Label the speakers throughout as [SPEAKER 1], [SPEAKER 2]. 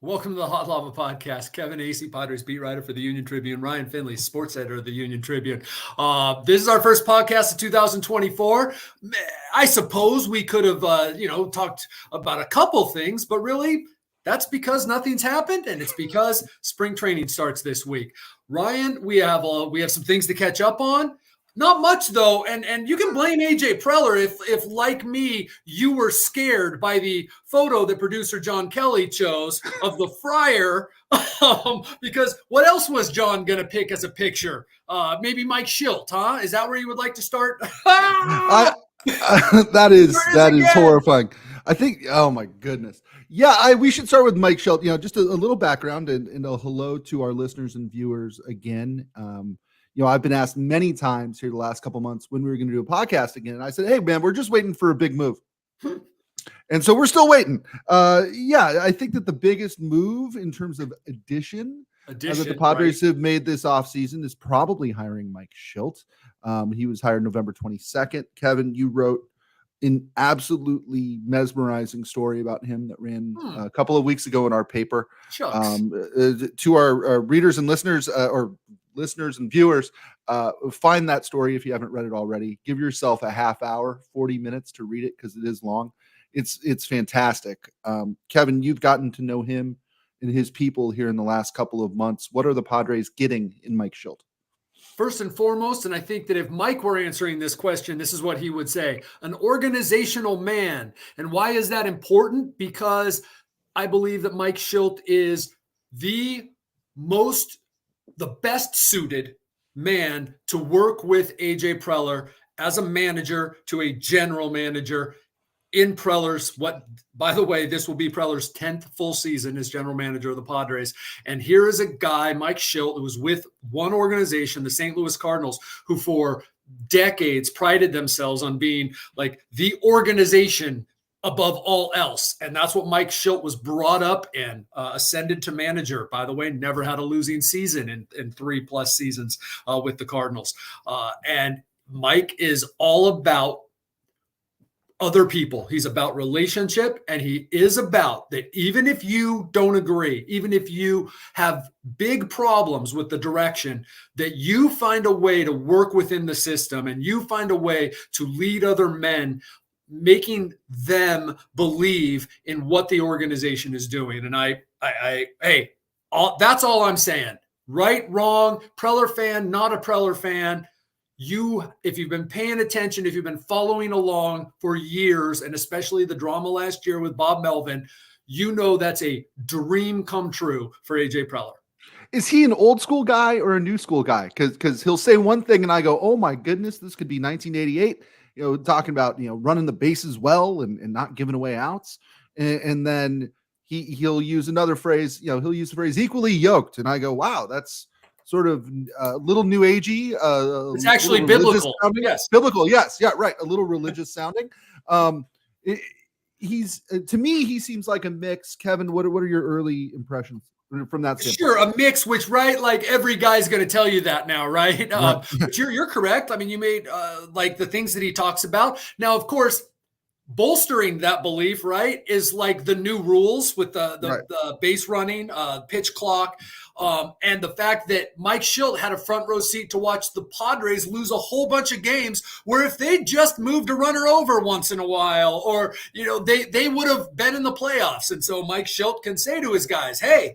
[SPEAKER 1] Welcome to the Hot Lava Podcast. Kevin Acee, Padres beat writer for the Union-Tribune. Ryan Finley, sports editor of the Union-Tribune. This is our first podcast of 2024. I suppose we could have, talked about a couple things, but really, that's because nothing's happened, and it's because spring training starts this week. Ryan, we have some things to catch up on. Not much though, and you can blame AJ Preller if like me, you were scared by the photo that producer John Kelly chose of the Friar, because what else was John going to pick as a picture? Maybe Mike Schilt, huh? Is that where you would like to start?
[SPEAKER 2] That is horrifying. I think, oh my goodness. Yeah, we should start with Mike Schilt. Just a little background and a hello to our listeners and viewers again. I've been asked many times here the last couple months when we were going to do a podcast again. And I said, hey, man, we're just waiting for a big move. And so we're still waiting. I think that the biggest move in terms of addition that the Padres have made this offseason is probably hiring Mike Schilt. He was hired November 22nd. Kevin, you wrote an absolutely mesmerizing story about him that ran a couple of weeks ago in our paper. To our readers and listeners listeners and viewers, find that story if you haven't read it already. Give yourself a half hour, 40 minutes to read it because it is long. It's fantastic. Kevin, you've gotten to know him and his people here in the last couple of months. What are the Padres getting in Mike Schilt?
[SPEAKER 1] First and foremost, and I think that if Mike were answering this question, this is what he would say: an organizational man. And why is that important? Because I believe that Mike Schilt is the best suited man to work with AJ Preller as a manager to a general manager in Preller's, by the way, this will be Preller's 10th full season as general manager of the Padres. And here is a guy, Mike Schilt, who was with one organization, the St. Louis Cardinals, who for decades prided themselves on being like the organization above all else. And that's what Mike Schilt was brought up in, ascended to manager. By the way, never had a losing season in 3+ seasons with the Cardinals. And Mike is all about other people. He's about relationship, and he is about that. Even if you don't agree, even if you have big problems with the direction, that you find a way to work within the system and you find a way to lead other men, making them believe in what the organization is doing. And that's all I'm saying. Right, wrong, Preller fan, not a Preller fan. If you've been paying attention, if you've been following along for years, and especially the drama last year with Bob Melvin, you know that's a dream come true for AJ Preller.
[SPEAKER 2] Is he an old school guy or a new school guy? Because he'll say one thing and I go, oh my goodness, this could be 1988. Talking about running the bases well and not giving away outs, and then he'll use another phrase. He'll use the phrase equally yoked, and I go, wow, that's sort of a little new agey.
[SPEAKER 1] It's actually biblical.
[SPEAKER 2] Yes. Biblical. Yes. Yeah. Right. A little religious sounding. He's to me, he seems like a mix. Kevin, what are your early impressions from that standpoint?
[SPEAKER 1] Sure, a mix, which, right, like every guy's going to tell you that now, right? But you're correct. I mean, you made like the things that he talks about. Now, of course, bolstering that belief, right, is like the new rules with the base running, pitch clock, and the fact that Mike Schilt had a front row seat to watch the Padres lose a whole bunch of games where if they just moved a runner over once in a while, or they would have been in the playoffs. And so Mike Schilt can say to his guys, hey,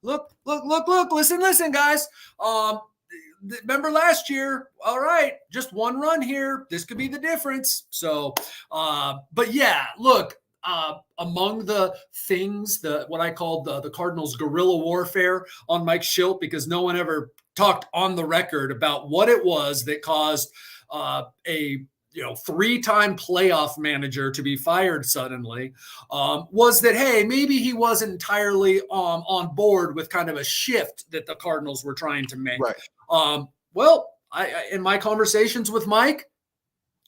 [SPEAKER 1] look, listen, guys. Remember last year? All right, just one run here. This could be the difference. So, but yeah, look, among the things, what I called the Cardinals' guerrilla warfare on Mike Schilt, because no one ever talked on the record about what it was that caused a 3-time playoff manager to be fired suddenly, was that, hey, maybe he wasn't entirely on board with kind of a shift that the Cardinals were trying to make.
[SPEAKER 2] Right.
[SPEAKER 1] Well, I in my conversations with Mike,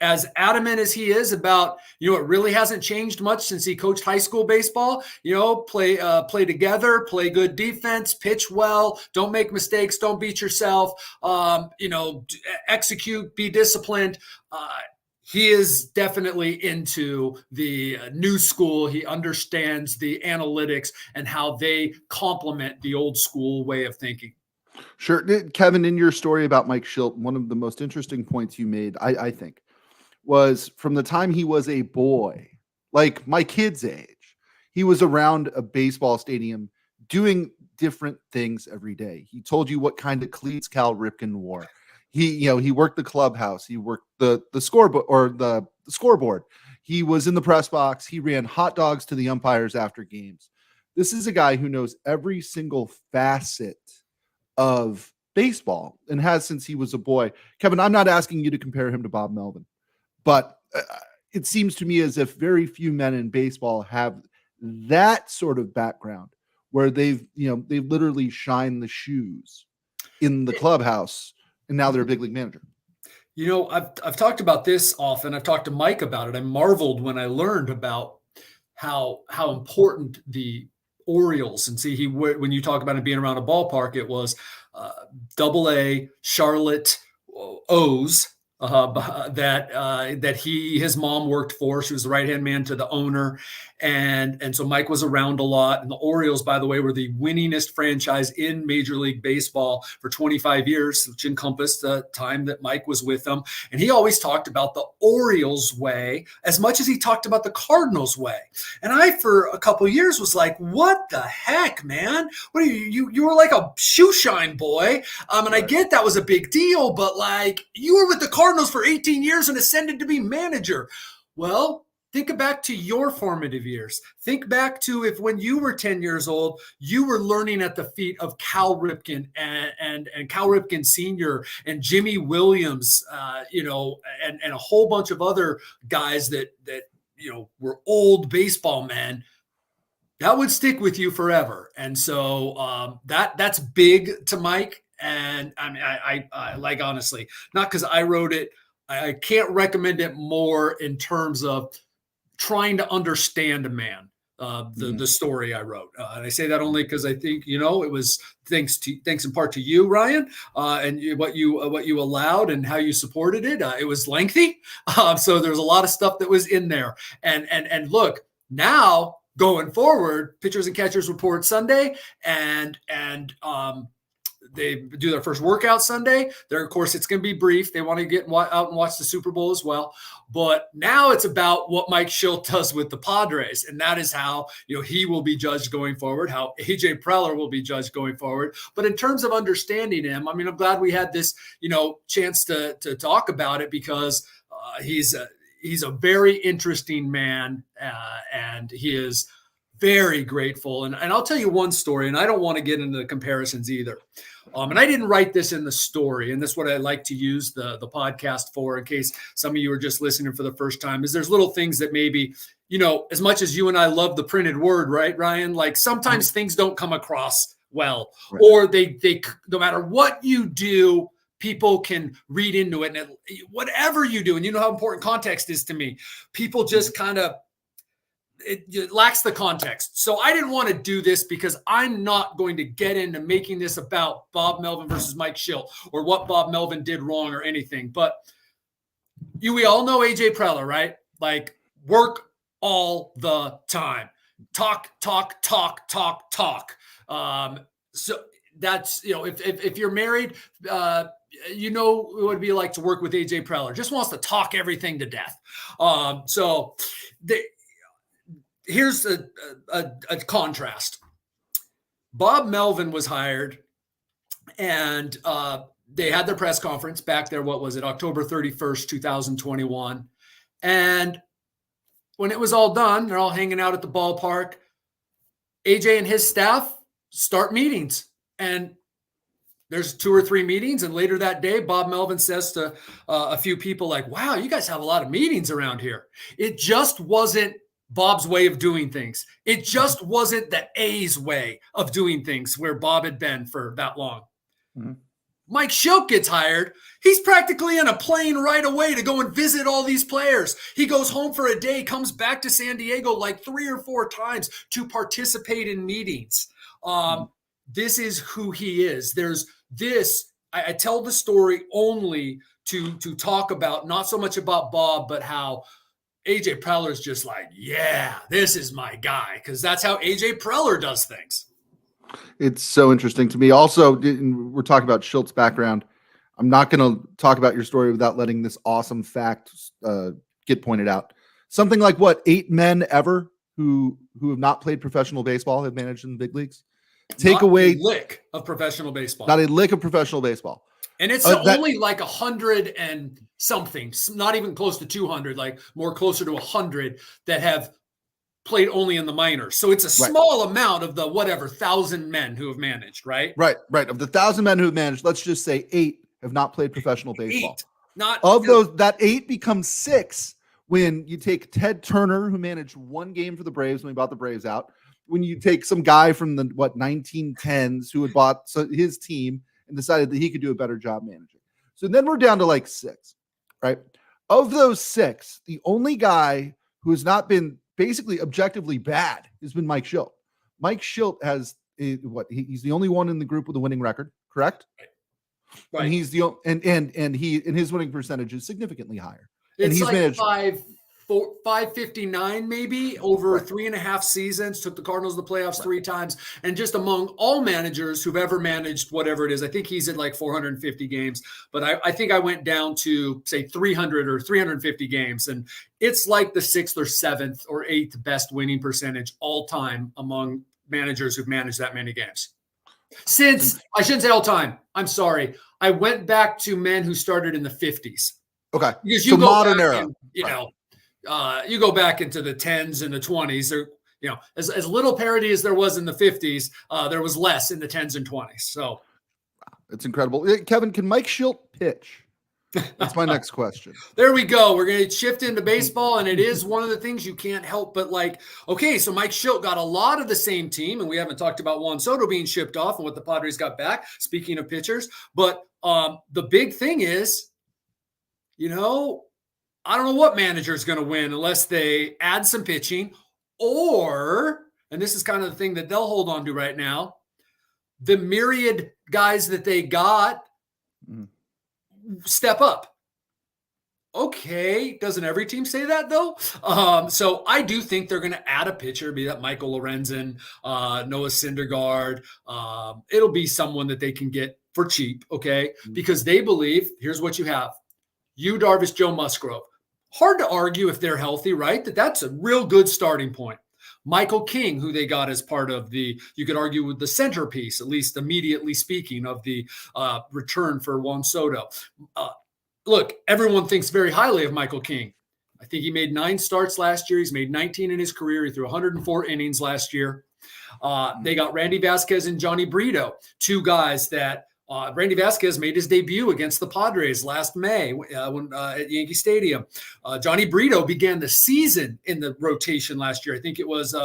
[SPEAKER 1] as adamant as he is about, it really hasn't changed much since he coached high school baseball. Play together, play good defense, pitch well, don't make mistakes, don't beat yourself, execute, be disciplined. he is definitely into the new school. He understands the analytics and how they complement the old school way of thinking.
[SPEAKER 2] Sure. Kevin, in your story about Mike Schilt, one of the most interesting points you made, I think, was from the time he was a boy, like my kid's age, he was around a baseball stadium doing different things every day. He told you what kind of cleats Cal Ripken wore. He worked the clubhouse. He worked the scoreboard or the scoreboard. He was in the press box. He ran hot dogs to the umpires after games. This is a guy who knows every single facet of baseball and has since he was a boy. Kevin, I'm not asking you to compare him to Bob Melvin, but it seems to me as if very few men in baseball have that sort of background where they've literally shined the shoes in the clubhouse and now they're a big league manager.
[SPEAKER 1] I've talked about this often. I've talked to Mike about it. I marveled when I learned about how important the Orioles, and see, when you talk about him being around a ballpark, it was Double-A Charlotte O's that his mom worked for. She was the right hand man to the owner, and so Mike was around a lot. And the Orioles, by the way, were the winningest franchise in Major League Baseball for 25 years, which encompassed the time that Mike was with them. And he always talked about the Orioles way as much as he talked about the Cardinals way. And I, for a couple of years, was like, "What the heck, man? What are you were like a shoe shine boy." And I get that was a big deal, but like, you were with the Cardinals for 18 years and ascended to be manager. Well, think back to your formative years. Think back to if when you were 10 years old, you were learning at the feet of Cal Ripken and Cal Ripken Sr. and Jimmy Williams, and a whole bunch of other guys that were old baseball men. That would stick with you forever. And so that's big to Mike. And I mean, I like, honestly, not because I wrote it, I can't recommend it more in terms of trying to understand a man, the story I wrote. And I say that only because I think, it was thanks in part to you, Ryan, and what you allowed and how you supported it. It was lengthy. So there's a lot of stuff that was in there. And look, now going forward, pitchers and catchers report Sunday, and they do their first workout Sunday. Of course, it's going to be brief. They want to get out and watch the Super Bowl as well. But now it's about what Mike Schilt does with the Padres. And that is how, he will be judged going forward, how AJ Preller will be judged going forward. But in terms of understanding him, I mean, I'm glad we had this, chance to talk about it, because he's a very interesting man, and he is very grateful. And I'll tell you one story, and I don't want to get into the comparisons either. And I didn't write this in the story, and this is what I like to use the podcast for, in case some of you are just listening for the first time, is there's little things that maybe, as much as you and I love the printed word, right, Ryan? Like sometimes things don't come across well, right, or they no matter what you do, people can read into it. And whatever you do, and you know how important context is to me, people just kind of, it lacks the context. So I didn't want to do this, because I'm not going to get into making this about Bob Melvin versus Mike Schilt or what Bob Melvin did wrong or anything. But we all know AJ Preller, right? Like, work all the time. Talk. So that's, if you're married, what it would be like to work with AJ Preller. Just wants to talk everything to death. Here's a contrast. Bob Melvin was hired, and they had their press conference back there. What was it? October 31st, 2021. And when it was all done, they're all hanging out at the ballpark. AJ and his staff start meetings, and there's 2 or 3 meetings. And later that day, Bob Melvin says to a few people, like, "Wow, you guys have a lot of meetings around here." It just wasn't Bob's way of doing things. It just wasn't the A's way of doing things, where Bob had been for that long. Mm-hmm. Mike Schilt gets hired. He's practically in a plane right away to go and visit all these players. He goes home for a day, comes back to San Diego like 3 or 4 times to participate in meetings. This is who he is. There's this. I tell the story only to talk about, not so much about Bob, but how AJ Preller is just like, yeah, this is my guy, because that's how AJ Preller does things.
[SPEAKER 2] It's so interesting to me. Also, we're talking about Shilt's background. I'm not going to talk about your story without letting this awesome fact get pointed out. Something like 8 men ever who have not played professional baseball have managed in the big leagues. Take away
[SPEAKER 1] a lick of professional baseball.
[SPEAKER 2] Not a lick of professional baseball.
[SPEAKER 1] And it's only like 100 and something, not even close to 200, like more closer to 100 that have played only in the minors. So it's a small amount of the 1,000 men who have managed, right?
[SPEAKER 2] Right. Of the 1,000 men who have managed, let's just say 8 have not played professional baseball.
[SPEAKER 1] 8.
[SPEAKER 2] Those, that 8 becomes 6 when you take Ted Turner, who managed 1 game for the Braves when he bought the Braves out. When you take some guy from the 1910s who had bought his team and decided that he could do a better job managing. So then we're down to like 6, right? Of those 6, the only guy who has not been basically objectively bad has been Mike Shildt. Mike Shildt has he's the only one in the group with a winning record, correct?
[SPEAKER 1] Right.
[SPEAKER 2] And he's the and his winning percentage is significantly higher.
[SPEAKER 1] It's
[SPEAKER 2] and he's
[SPEAKER 1] like
[SPEAKER 2] managed
[SPEAKER 1] 559 maybe over 3.5 seasons, took the Cardinals to the playoffs 3 times. And just among all managers who've ever managed whatever it is, I think he's at like 450 games, but I think I went down to say 300 or 350 games. And it's like the 6th or 7th or 8th best winning percentage all time among managers who've managed that many games. Since, I shouldn't say all time, I'm sorry. I went back to men who started in the 50s.
[SPEAKER 2] Okay.
[SPEAKER 1] Because you
[SPEAKER 2] so
[SPEAKER 1] go
[SPEAKER 2] modern
[SPEAKER 1] back
[SPEAKER 2] era.
[SPEAKER 1] and, you go back into the 10s and the 20s. There, as little parity as there was in the 50s, there was less in the 10s and 20s. So
[SPEAKER 2] it's incredible. Kevin, can Mike Shildt pitch? That's my next question.
[SPEAKER 1] There we go. We're going to shift into baseball, and it is one of the things you can't help but like. Okay, so Mike Shildt got a lot of the same team, and we haven't talked about Juan Soto being shipped off and what the Padres got back. Speaking of pitchers, but the big thing is, I don't know what manager is going to win unless they add some pitching, or, and this is kind of the thing that they'll hold on to right now, the myriad guys that they got step up. Okay, doesn't every team say that though? So I do think they're going to add a pitcher, be that Michael Lorenzen, Noah Syndergaard. It'll be someone that they can get for cheap, okay? Because they believe, here's what you have. Yu Darvish, Joe Musgrove. Hard to argue if they're healthy, right? That's a real good starting point. Michael King, who they got as part of you could argue with the centerpiece, at least immediately speaking, of the return for Juan Soto. Look, everyone thinks very highly of Michael King. I think he made 9 starts last year. He's made 19 in his career. He threw 104 innings last year. They got Randy Vasquez and Johnny Brito, 2 guys that Randy Vasquez made his debut against the Padres last May at Yankee Stadium. Johnny Brito began the season in the rotation last year. I think it was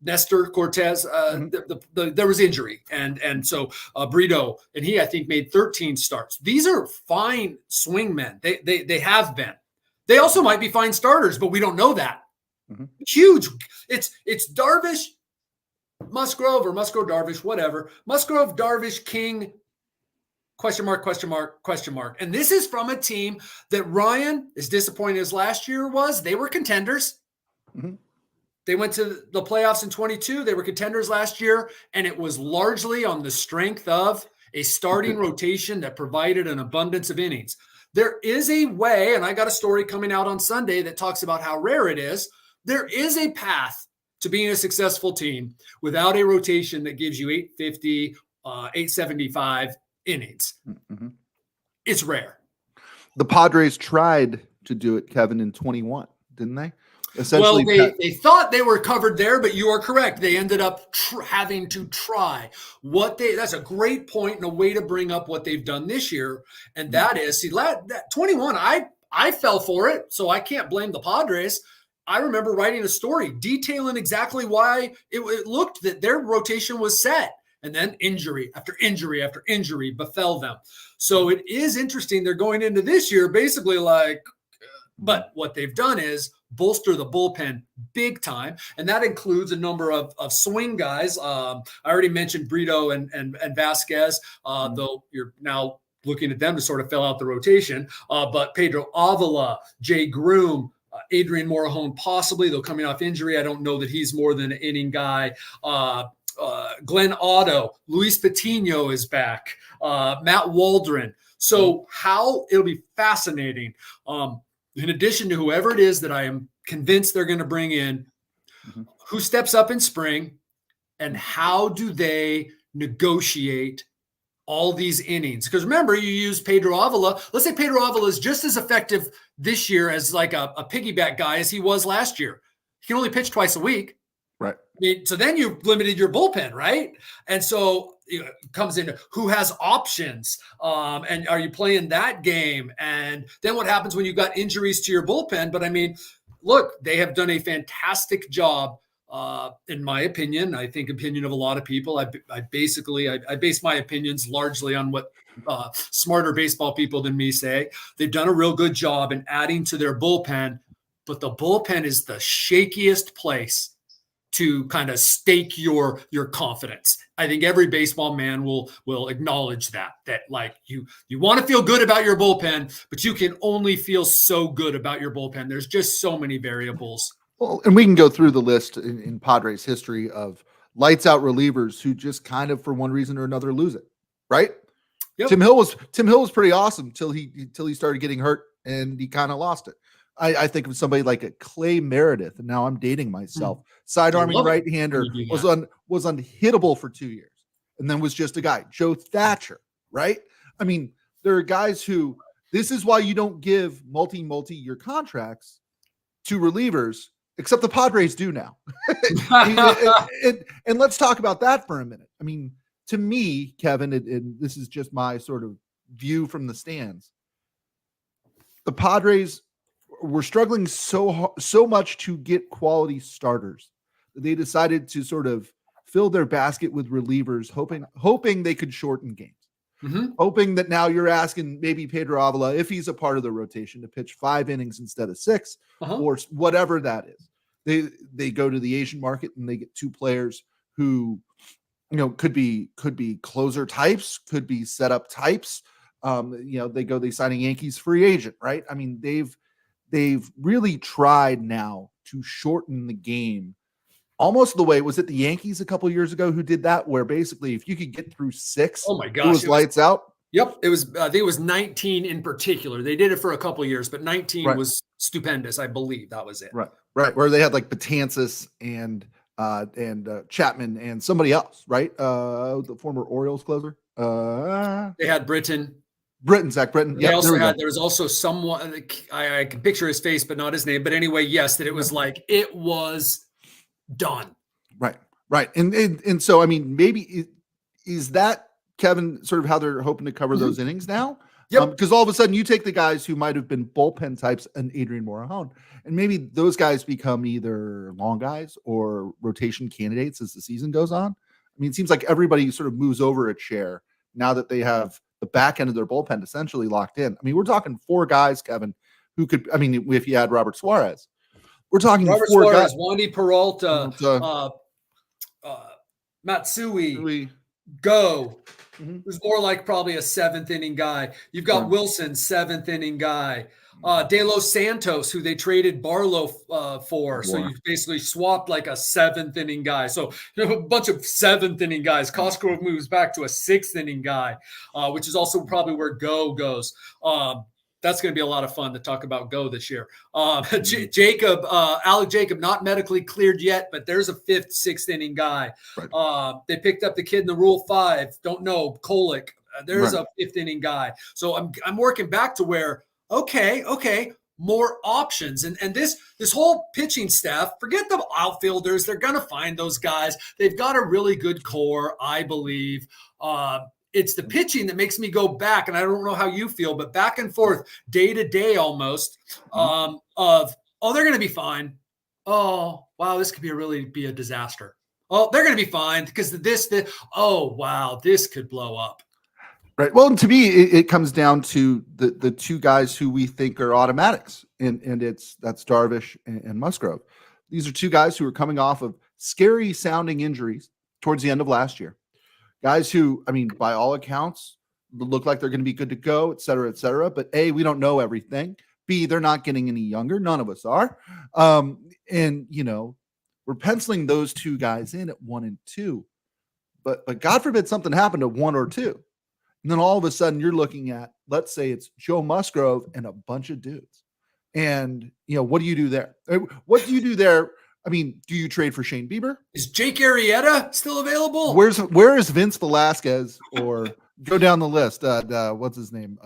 [SPEAKER 1] Nestor Cortez? There was injury. And so Brito, and he, I think, made 13 starts. These are fine swing men. They have been. They also might be fine starters, but we don't know that. Huge. It's Darvish, Musgrove, or Musgrove, Darvish, whatever. Musgrove, Darvish, King, question mark. And this is from a team that Ryan, as disappointed as last year was, they were contenders. They went to the playoffs in 22. They were contenders last year, and it was largely on the strength of a starting rotation that provided an abundance of innings. There is a way, and I got a story coming out on Sunday that talks about how rare it is. There is a path to being a successful team without a rotation that gives you 850, 875 innings. It's rare.
[SPEAKER 2] The Padres tried to do it, Kevin, in 21, didn't they? Essentially,
[SPEAKER 1] well, they thought they were covered there, but you are correct. They ended up having to try. That's a great point and a way to bring up what they've done this year. And that is, that 21, I fell for it, so I can't blame the Padres. I remember writing a story detailing exactly why it looked that their rotation was set. And then injury after injury after injury befell them. So it is interesting. They're going into this year basically like, but what they've done is bolster the bullpen big time, and that includes a number of swing guys. I already mentioned Brito and Vasquez, though you're now looking at them to sort of fill out the rotation. But Pedro Avila, Jay Groom, Adrian Morejon, possibly, though coming off injury. I don't know that he's more than an inning guy. Glenn Otto, Luis Patino is back, Matt Waldron. So it'll be fascinating. In addition to whoever it is that I am convinced they're going to bring in, who steps up in spring, and how do they negotiate all these innings? Because remember, you use Pedro Avila. Let's say Pedro Avila is just as effective this year as like a piggyback guy as he was last year. He can only pitch twice a week.
[SPEAKER 2] Right.
[SPEAKER 1] So then you've limited your bullpen, right? And so it comes into who has options, and are you playing that game? And then what happens when you've got injuries to your bullpen? But I mean, look, they have done a fantastic job, in my opinion. I think opinion of a lot of people. I base my opinions largely on what smarter baseball people than me say. They've done a real good job in adding to their bullpen, but the bullpen is the shakiest place to kind of stake your confidence. I think every baseball man will acknowledge that like you want to feel good about your bullpen, but you can only feel so good about your bullpen. There's just so many variables.
[SPEAKER 2] Well, and we can go through the list in Padres history of lights out relievers who just kind of, for one reason or another, lose it. Right? Yep. Tim Hill was pretty awesome till he started getting hurt and he kind of lost it. I think of somebody like a Clay Meredith, and now I'm dating myself. Sidearming right-hander was unhittable for 2 years, and then was just a guy. Joe Thatcher, right? I mean, there are guys who. This is why you don't give multi-year contracts to relievers, except the Padres do now. and let's talk about that for a minute. I mean, to me, Kevin, and this is just my sort of view from the stands. The Padres were struggling so much to get quality starters. They decided to sort of fill their basket with relievers, hoping they could shorten games. Hoping that now you're asking maybe Pedro Avila, if he's a part of the rotation, to pitch 5 innings instead of 6, or whatever that is. They go to the Asian market and they get 2 players who, could be closer types, could be setup types. They sign a Yankees free agent, right? I mean, they've really tried now to shorten the game almost the way, was it the Yankees a couple of years ago who did that, where basically if you could get through 6,
[SPEAKER 1] oh my gosh,
[SPEAKER 2] it was lights out?
[SPEAKER 1] Yep. I think it was 19 in particular. They did it for a couple of years, but 19 was stupendous. I believe that was it.
[SPEAKER 2] Right. Where they had like Betances and Chapman and somebody else, right? The former Orioles closer.
[SPEAKER 1] They had
[SPEAKER 2] Zach Britton.
[SPEAKER 1] They also had, there was also someone, I can picture his face, but not his name. But anyway, yes, that it was like, it was done. Right.
[SPEAKER 2] And so, I mean, maybe is that, Kevin, sort of how they're hoping to cover those innings now?
[SPEAKER 1] Yep.
[SPEAKER 2] Because all of a sudden you take the guys who might have been bullpen types and Adrian Morejon, and maybe those guys become either long guys or rotation candidates as the season goes on. I mean, it seems like everybody sort of moves over a chair now that they have the back end of their bullpen essentially locked in. I mean, we're talking 4 guys, Kevin, who could, I mean, if you add Robert Suarez, we're talking
[SPEAKER 1] Robert
[SPEAKER 2] 4
[SPEAKER 1] Suarez,
[SPEAKER 2] guys.
[SPEAKER 1] Wandy Peralta, Matsui, Go, who's more like probably a 7th inning guy. You've got Wilson, 7th inning guy. De Los Santos, who they traded Barlow for. So you basically swapped like a 7th inning guy. So you have a bunch of 7th inning guys. Cosgrove moves back to a 6th inning guy, which is also probably where Go goes. That's going to be a lot of fun to talk about Go this year. Alec Jacob, not medically cleared yet, but there's a 5th, 6th inning guy. They picked up the kid in the Rule 5. Don't know, Kolick. There's a 5th inning guy. So I'm working back to where, okay, more options. And this whole pitching staff, forget the outfielders. They're going to find those guys. They've got a really good core, I believe. It's the pitching that makes me go back, and I don't know how you feel, but back and forth, day to day almost, they're going to be fine. Oh, wow, this could be a disaster. Oh, they're going to be fine because this could blow up.
[SPEAKER 2] Right. Well, to me, it comes down to the two guys who we think are automatics, and that's Darvish and Musgrove. These are two guys who are coming off of scary sounding injuries towards the end of last year. Guys who, I mean, by all accounts, look like they're going to be good to go, et cetera, et cetera. But A, we don't know everything. B, they're not getting any younger. None of us are. And we're penciling those two guys in at 1 and 2. But God forbid something happened at 1 or 2. And then all of a sudden you're looking at, let's say it's Joe Musgrove and a bunch of dudes. And, what do you do there? What do you do there? I mean, do you trade for Shane Bieber?
[SPEAKER 1] Is Jake Arrieta still available?
[SPEAKER 2] Where is Vince Velasquez? Or go down the list. What's his name?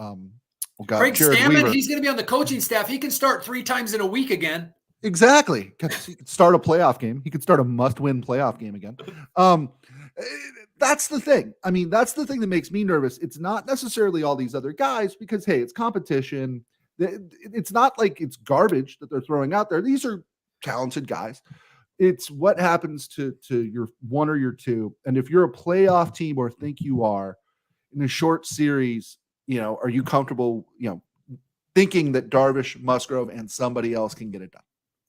[SPEAKER 1] Craig
[SPEAKER 2] Jared
[SPEAKER 1] Stammen,
[SPEAKER 2] Weaver.
[SPEAKER 1] He's going to be on the coaching staff. He can start 3 times in a week again.
[SPEAKER 2] Exactly. He could start a playoff game. He could start a must-win playoff game again. That's the thing. I mean, that's the thing that makes me nervous. It's not necessarily all these other guys because, hey, it's competition. It's not like it's garbage that they're throwing out there. These are talented guys. It's what happens to your 1 or your 2. And if you're a playoff team or think you are in a short series, are you comfortable, thinking that Darvish, Musgrove, and somebody else can get it done?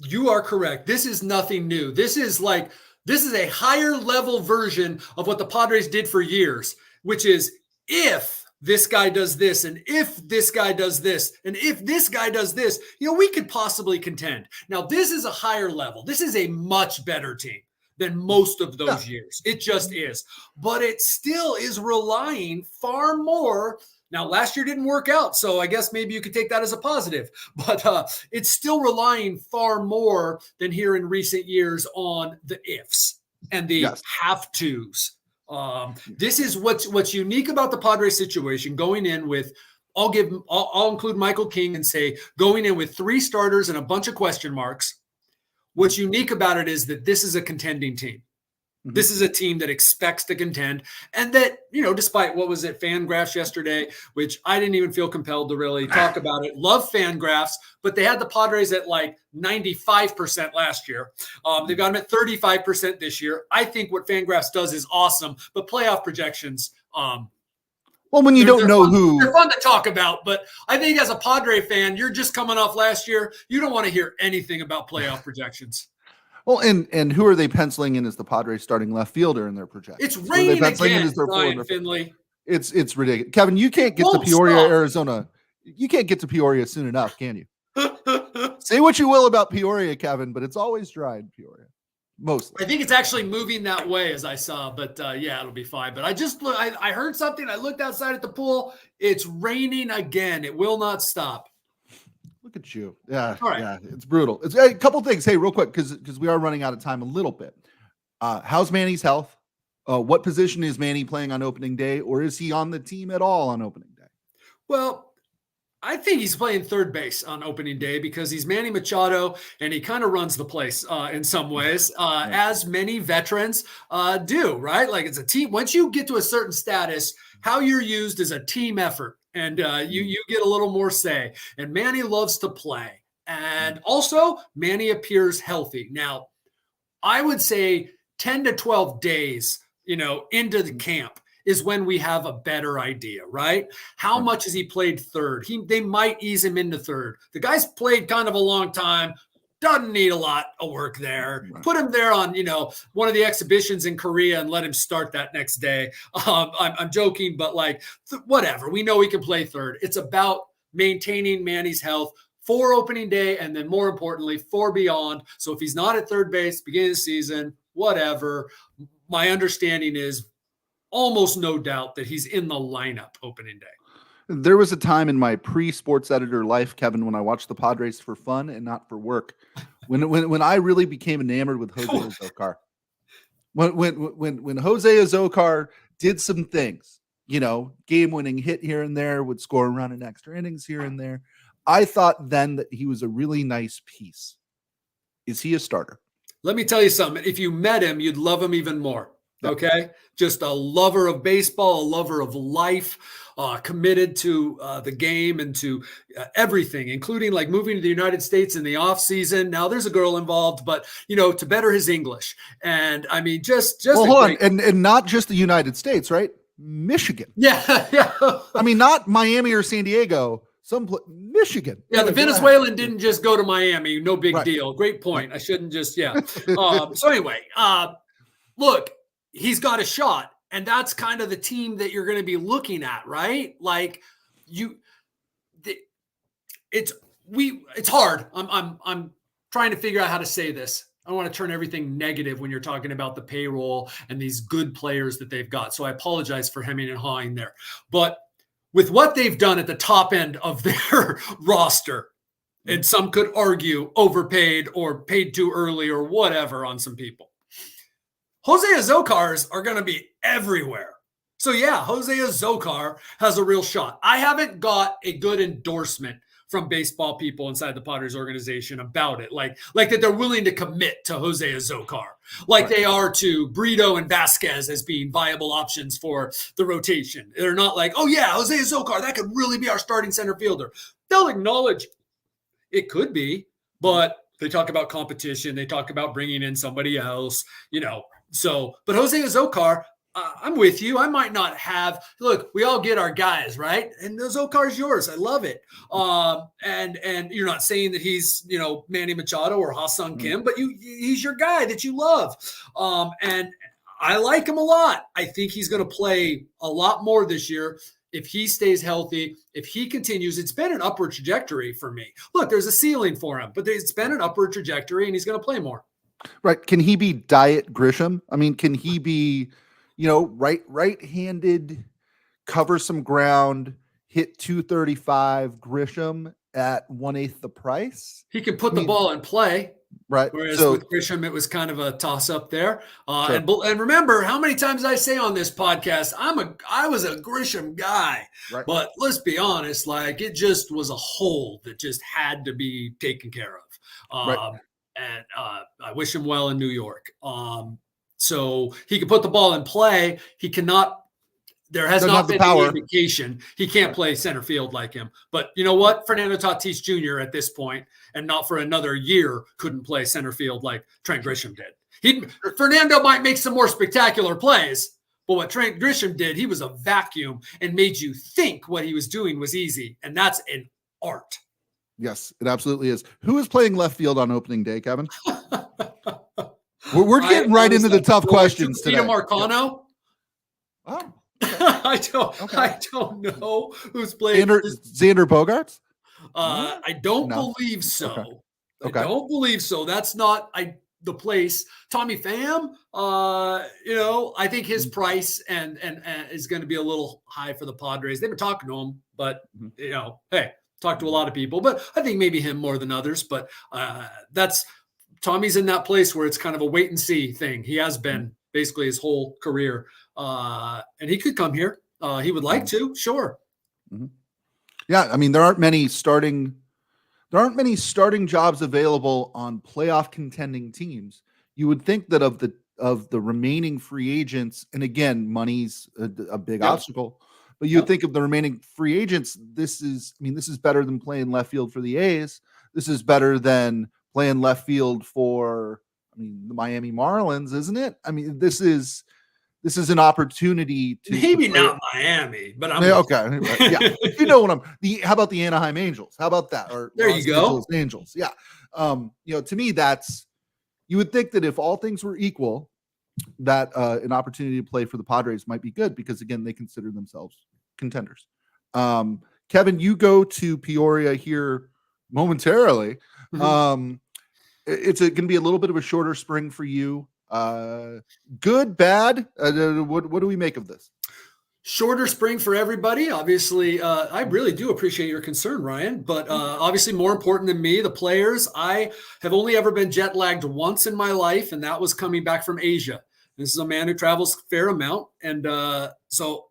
[SPEAKER 1] You are correct. This is nothing new. This is a higher level version of what the Padres did for years, which is if this guy does this, and if this guy does this, and if this guy does this, we could possibly contend. Now, this is a higher level. This is a much better team than most of those years. It just is. But it still is relying far more. Now, last year didn't work out, so I guess maybe you could take that as a positive. But it's still relying far more than here in recent years on the ifs and the have tos. This is what's unique about the Padres situation. Going in with, I'll include Michael King and say, going in with 3 starters and a bunch of question marks. What's unique about it is that this is a contending team. This is a team that expects to contend, and that, despite what was at Fangraphs yesterday, which I didn't even feel compelled to really talk about it. Love Fangraphs, but they had the Padres at like 95% last year. They've got them at 35% this year. I think what Fangraphs does is awesome, but playoff projections,
[SPEAKER 2] well, when you don't know who,
[SPEAKER 1] they're fun to talk about, but I think as a Padre fan, you're just coming off last year. You don't want to hear anything about playoff projections.
[SPEAKER 2] Well, and who are they penciling in as the Padres starting left fielder in their projection?
[SPEAKER 1] It's raining again, Ryan Finley.
[SPEAKER 2] It's ridiculous. Kevin, you can't get to Peoria, Arizona. You can't get to Peoria soon enough, can you? Say what you will about Peoria, Kevin, but it's always dry in Peoria. Mostly.
[SPEAKER 1] I think it's actually moving that way, as I saw, but it'll be fine. But I heard something. I looked outside at the pool. It's raining again. It will not stop.
[SPEAKER 2] Look at you. Yeah.
[SPEAKER 1] All right.
[SPEAKER 2] Yeah. It's brutal. It's a couple things. Hey, real quick, because we are running out of time a little bit. How's Manny's health? What position is Manny playing on opening day, or is he on the team at all on opening day?
[SPEAKER 1] Well, I think he's playing third base on opening day because he's Manny Machado and he kind of runs the place in some ways, as many veterans do, right? Like it's a team. Once you get to a certain status, how you're used is a team effort. And you get a little more say. And Manny loves to play. And also, Manny appears healthy. Now, I would say 10 to 12 days, into the camp is when we have a better idea, right? How much has he played third? They might ease him into third. The guy's played kind of a long time. Doesn't need a lot of work there. Put him there on, one of the exhibitions in Korea and let him start that next day. I'm joking, but whatever. We know he can play third. It's about maintaining Manny's health for opening day and then more importantly for beyond. So if he's not at third base, beginning of the season, whatever, my understanding is almost no doubt that he's in the lineup opening day.
[SPEAKER 2] There was a time in my pre-sports editor life, Kevin, when I watched the Padres for fun and not for work. When I really became enamored with Jose Azocar. When Jose Azocar did some things, game-winning hit here and there, would score a run in extra innings here and there. I thought then that he was a really nice piece. Is he a starter?
[SPEAKER 1] Let me tell you something. If you met him, you'd love him even more. Okay. Just a lover of baseball, a lover of life, committed to the game and to everything, including moving to the United States in the off season. Now there's a girl involved, but to better his English. And I mean, just
[SPEAKER 2] hold on. And not just the United States, right? Michigan.
[SPEAKER 1] Yeah, yeah.
[SPEAKER 2] I mean, not Miami or San Diego. Michigan.
[SPEAKER 1] Yeah, the Venezuelan didn't just go to Miami. No big deal. Great point. I shouldn't just, yeah. So anyway, look, he's got a shot. And that's kind of the team that you're going to be looking at, right? Like it's hard. I'm trying to figure out how to say this. I don't want to turn everything negative when you're talking about the payroll and these good players that they've got. So I apologize for hemming and hawing there. But with what they've done at the top end of their roster, and some could argue overpaid or paid too early or whatever on some people, Jose Azocars are going to be everywhere. So yeah, Jose Azocar has a real shot. I haven't got a good endorsement from baseball people inside the Padres organization about it. Like that they're willing to commit to Jose Azocar, like they are to Brito and Vasquez as being viable options for the rotation. They're not like, oh yeah, Jose Azocar, that could really be our starting center fielder. They'll acknowledge it could be, but they talk about competition. They talk about bringing in somebody else, So, but Jose Azocar, I'm with you. I might not have. Look, we all get our guys, right? And Azocar's yours. I love it. And you're not saying that he's Manny Machado or Ha-Sung Kim, but he's your guy that you love. And I like him a lot. I think he's going to play a lot more this year if he stays healthy. If he continues, it's been an upward trajectory for me. Look, there's a ceiling for him, but it's been an upward trajectory, and he's going to play more.
[SPEAKER 2] Right? Can he be Diet Grisham? I mean, can he be? Right-handed, cover some ground, hit 235 Grisham at 1/8 the price.
[SPEAKER 1] He can put the ball in play.
[SPEAKER 2] Right.
[SPEAKER 1] Whereas with Grisham, it was kind of a toss up there. Sure. And remember how many times I say on this podcast, I was a Grisham guy, right. But let's be honest, like it just was a hole that just had to be taken care of.
[SPEAKER 2] Right.
[SPEAKER 1] And I wish him well in New York. So he can put the ball in play. He cannot. There has not been any indication he can't play center field like him. But you know what? Fernando Tatis Jr. at this point, and not for another year, couldn't play center field like Trent Grisham did. Fernando might make some more spectacular plays, but what Trent Grisham did, he was a vacuum and made you think what he was doing was easy, and that's an art.
[SPEAKER 2] Yes, it absolutely is. Who is playing left field on opening day, Kevin? We're getting right into the tough questions today.
[SPEAKER 1] Peter Marcano.
[SPEAKER 2] Oh, okay.
[SPEAKER 1] I don't know who's playing.
[SPEAKER 2] Xander Bogaerts?
[SPEAKER 1] I don't believe so.
[SPEAKER 2] Okay.
[SPEAKER 1] I don't believe so. That's not the place. Tommy Pham, I think his price and is going to be a little high for the Padres. They've been talking to him, but hey, talk to a lot of people, but I think maybe him more than others. But Tommy's in that place where it's kind of a wait and see thing. He has been basically his whole career. And he could come here. He would like to, sure.
[SPEAKER 2] Mm-hmm. Yeah. I mean, there aren't many starting jobs available on playoff contending teams. You would think that of the remaining free agents, and again, money's a big obstacle, but you would think of the remaining free agents. This is better than playing left field for the A's. This is better than playing left field for, the Miami Marlins, isn't it? I mean, this is an opportunity to
[SPEAKER 1] maybe not Miami, but I'm
[SPEAKER 2] okay. Right. Yeah, you know what how about the Anaheim Angels? How about that? Or
[SPEAKER 1] there you go,
[SPEAKER 2] Angels. Yeah. To me, you would think that if all things were equal, that an opportunity to play for the Padres might be good because again, they consider themselves contenders. Kevin, you go to Peoria here momentarily. Mm-hmm. It's going to be a little bit of a shorter spring for you. Good, bad. What do we make of this?
[SPEAKER 1] Shorter spring for everybody. Obviously, I really do appreciate your concern, Ryan, but obviously more important than me, the players. I have only ever been jet lagged once in my life, and that was coming back from Asia. This is a man who travels a fair amount. And so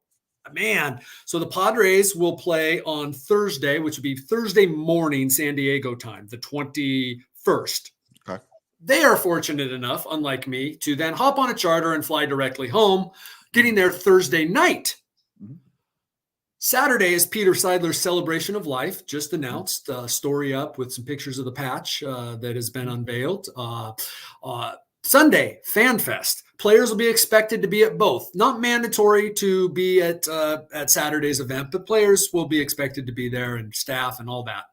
[SPEAKER 1] the Padres will play on Thursday, which would be Thursday morning, San Diego time, the 21st.
[SPEAKER 2] Okay.
[SPEAKER 1] They are fortunate enough, unlike me, to then hop on a charter and fly directly home, getting there Thursday night. Mm-hmm. Saturday is Peter Seidler's celebration of life, just announced, story up with some pictures of the patch that has been unveiled. Sunday, Fan Fest. players will be expected to be at both. Not mandatory to be at Saturday's event, but players will be expected to be there, and staff and all that.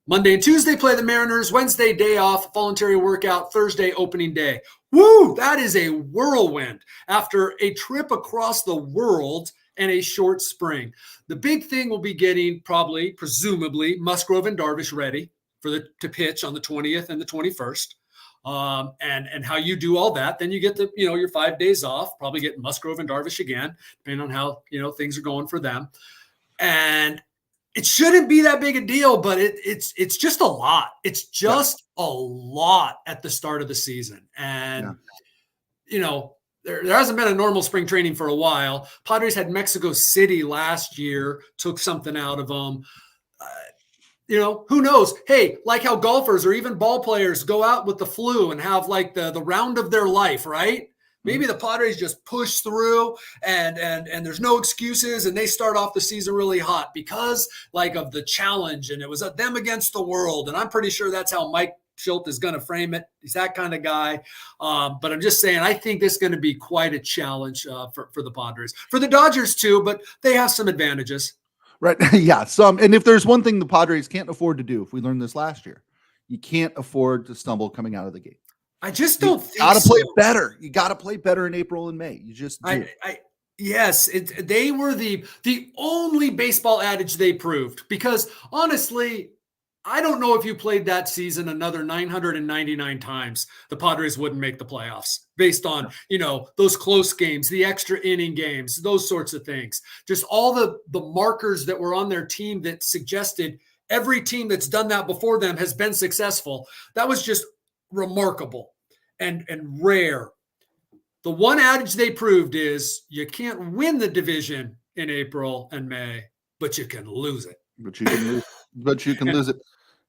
[SPEAKER 1] Monday and Tuesday play the Mariners. Wednesday, day off, voluntary workout. Thursday, opening day. Woo! That is a whirlwind after a trip across the world and a short spring. The big thing will be getting presumably, Musgrove and Darvish ready to pitch on the 20th and the 21st. And how you do all that, then you get your 5 days off, probably get Musgrove and Darvish again, depending on how, things are going for them. And it shouldn't be that big a deal, but it's just a lot. It's just a lot at the start of the season. And, there hasn't been a normal spring training for a while. Padres had Mexico City last year, took something out of them. Who knows? Hey, like how golfers or even ball players go out with the flu and have like the round of their life, right? Maybe the Padres just push through and there's no excuses, and they start off the season really hot because like of the challenge, and it was them against the world. And I'm pretty sure that's how Mike Schilt is going to frame it. He's that kind of guy. But I'm just saying, I think this is going to be quite a challenge for the Padres, for the Dodgers too, but they have some advantages.
[SPEAKER 2] Right. Yeah. And if there's one thing the Padres can't afford to do, if we learned this last year, you can't afford to stumble coming out of the gate.
[SPEAKER 1] I just don't think
[SPEAKER 2] got to play better. You got to play better in April and May. You just do.
[SPEAKER 1] Yes, they were the only baseball adage they proved, because honestly, I don't know if you played that season another 999 times, the Padres wouldn't make the playoffs based on, those close games, the extra inning games, those sorts of things. Just all the markers that were on their team that suggested every team that's done that before them has been successful. That was just remarkable and rare. The one adage they proved is you can't win the division in April and May, but you can lose it.
[SPEAKER 2] But you can lose it.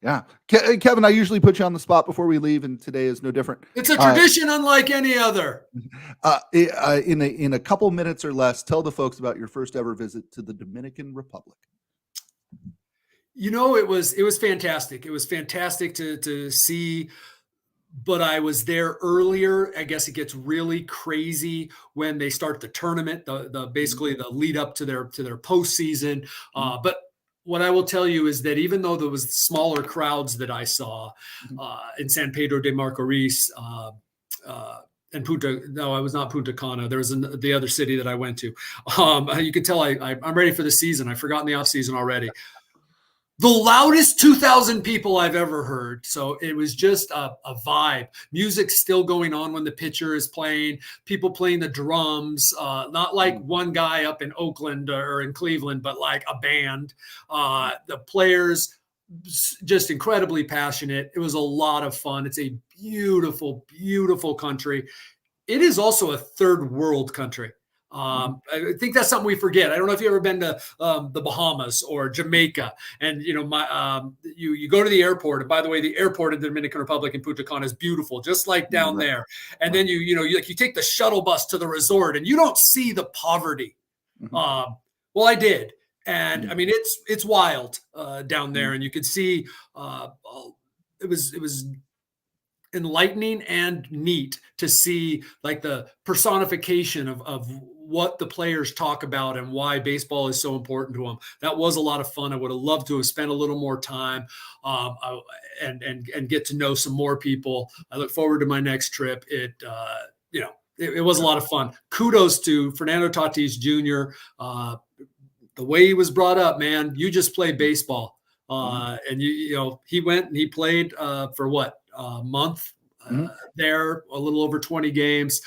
[SPEAKER 2] Yeah. Kevin, I usually put you on the spot before we leave, and today is no different.
[SPEAKER 1] It's a tradition unlike any other.
[SPEAKER 2] In a couple minutes or less, tell the folks about your first ever visit to the Dominican Republic.
[SPEAKER 1] It was fantastic. It was fantastic to see, but I was there earlier. I guess it gets really crazy when they start the tournament, basically the lead up to their postseason. But what I will tell you is that even though there was smaller crowds that I saw in San Pedro de Macorís and I was not Punta Cana. There was the other city that I went to. You can tell I'm ready for the season. I've forgotten the off season already. The loudest 2,000 people I've ever heard. So it was just a vibe. Music still going on when the pitcher is playing, people playing the drums, not like one guy up in Oakland or in Cleveland, but like a band. The players just incredibly passionate. It was a lot of fun. It's a beautiful, beautiful country. It is also a third world country. I think that's something we forget. I don't know if you've ever been to the Bahamas or Jamaica, and you go to the airport. And by the way, the airport in the Dominican Republic in Punta Cana is beautiful, just like down there. And then you take the shuttle bus to the resort, and you don't see the poverty. Well, I did, and I mean it's wild down there, and you could see it was enlightening and neat to see like the personification of what the players talk about and why baseball is so important to them. That was a lot of fun. I would have loved to have spent a little more time and get to know some more people. I look forward to my next trip. It was a lot of fun. Kudos to Fernando Tatis Jr. The way he was brought up, man, you just play baseball. And he went and he played for a month there, a little over 20 games.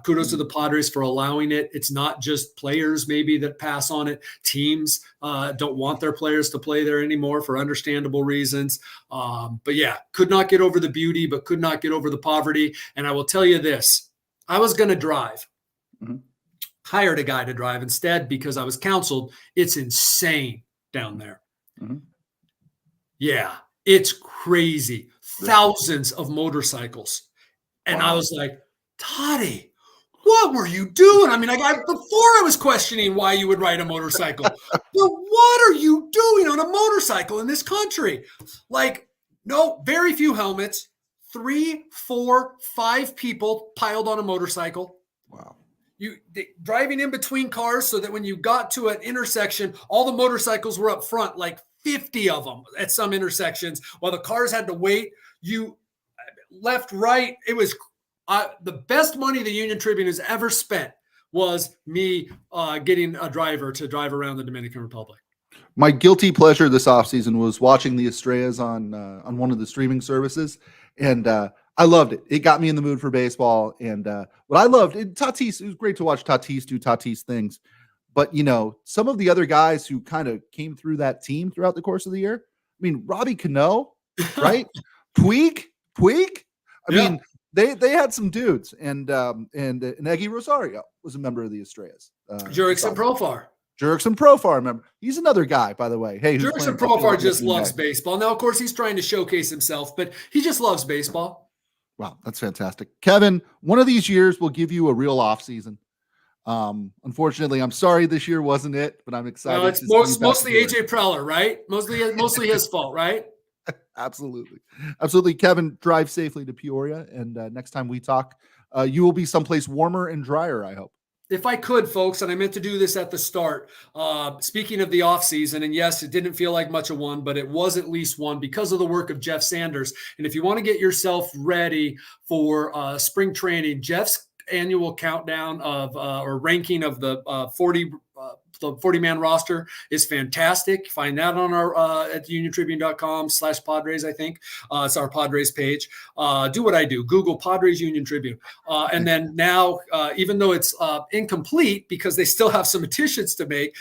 [SPEAKER 1] Kudos to the Padres for allowing it. It's not just players maybe that pass on it. Teams don't want their players to play there anymore for understandable reasons. But yeah, could not get over the beauty, but could not get over the poverty. And I will tell you this, I was going to drive. Hired a guy to drive instead because I was counseled. It's insane down there. Yeah, it's crazy. Thousands of motorcycles. And I was like, Toddy, what were you doing? I mean, before I was questioning why you would ride a motorcycle, but what are you doing on a motorcycle in this country? Like, no, very few helmets, 3, 4, 5 people piled on a motorcycle.
[SPEAKER 2] Wow.
[SPEAKER 1] Driving in between cars so that when you got to an intersection, all the motorcycles were up front, like 50 of them at some intersections, while the cars had to wait. You left, right. It was the best money the Union-Tribune has ever spent was me getting a driver to drive around the Dominican Republic.
[SPEAKER 2] My guilty pleasure this offseason was watching the Estrellas on one of the streaming services, and I loved it. It got me in the mood for baseball, and what I loved, Tatis, it was great to watch Tatis do Tatis things, but, some of the other guys who kind of came through that team throughout the course of the year, I mean, Robbie Cano, right? Puig. I mean, they had some dudes, and Eggy Rosario was a member of the Estrellas.
[SPEAKER 1] Jurickson Profar.
[SPEAKER 2] Jurickson Profar, remember? He's another guy, by the way. Hey,
[SPEAKER 1] Jurickson Profar just loves baseball. Now, of course, he's trying to showcase himself, but he just loves baseball.
[SPEAKER 2] Wow, that's fantastic. Kevin, one of these years we'll give you a real off season. Unfortunately, I'm sorry this year wasn't it, but I'm excited.
[SPEAKER 1] No, it's mostly AJ Preller, right? Mostly his fault, right?
[SPEAKER 2] Absolutely. Kevin, drive safely to Peoria, and next time we talk, you will be someplace warmer and drier, I hope.
[SPEAKER 1] If I could, folks, and I meant to do this at the start, speaking of the offseason, and yes, it didn't feel like much of one, but it was at least one because of the work of Jeff Sanders. And if you want to get yourself ready for spring training, Jeff's annual countdown of or ranking of the 40-man roster is fantastic. Find that on our at uniontribune.com/Padres, I think. It's our Padres page. Do what I do. Google Padres Union-Tribune. And then now, even though it's incomplete because they still have some additions to make,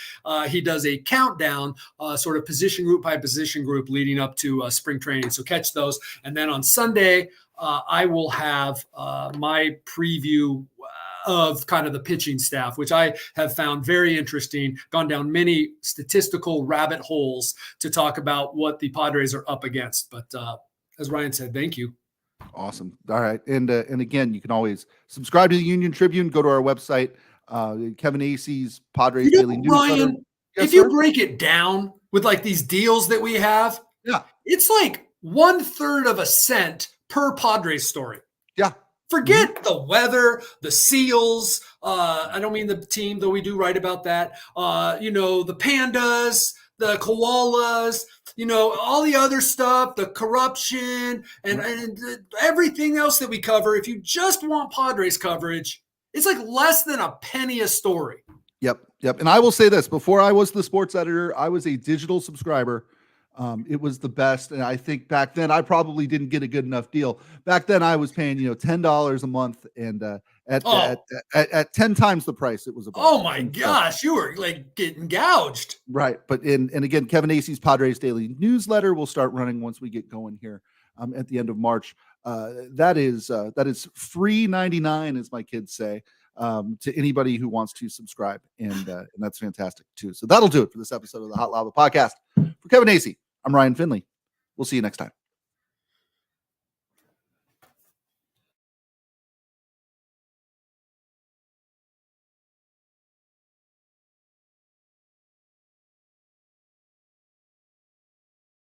[SPEAKER 1] he does a countdown, sort of position group by position group leading up to spring training. So catch those. And then on Sunday, I will have my preview of kind of the pitching staff, which I have found very interesting, gone down many statistical rabbit holes to talk about what the Padres are up against. But as Ryan said, thank you.
[SPEAKER 2] Awesome. All right. And again, you can always subscribe to the Union-Tribune, go to our website, Kevin Acee's Padres Daily Newsletter.
[SPEAKER 1] Ryan, if you break it down with like these deals that we have, it's like 1/3 of a cent per Padres story.
[SPEAKER 2] Yeah.
[SPEAKER 1] Forget the weather, the seals. I don't mean the team, though we do write about that. The pandas, the koalas, all the other stuff, the corruption, and everything else that we cover. If you just want Padres coverage, it's like less than a penny a story.
[SPEAKER 2] Yep. And I will say this, before I was the sports editor, I was a digital subscriber. It was the best. And I think back then I probably didn't get a good enough deal. Back then I was paying, $10 a month, and at 10 times the price it was about.
[SPEAKER 1] Oh my gosh, you were like getting gouged.
[SPEAKER 2] Right. But and again, Kevin Acee's Padres Daily Newsletter will start running once we get going here at the end of March. That is free 99, as my kids say, to anybody who wants to subscribe. And that's fantastic too. So that'll do it for this episode of the Hot Lava Podcast. For Kevin Acee, I'm Ryan Finley. We'll see you next time.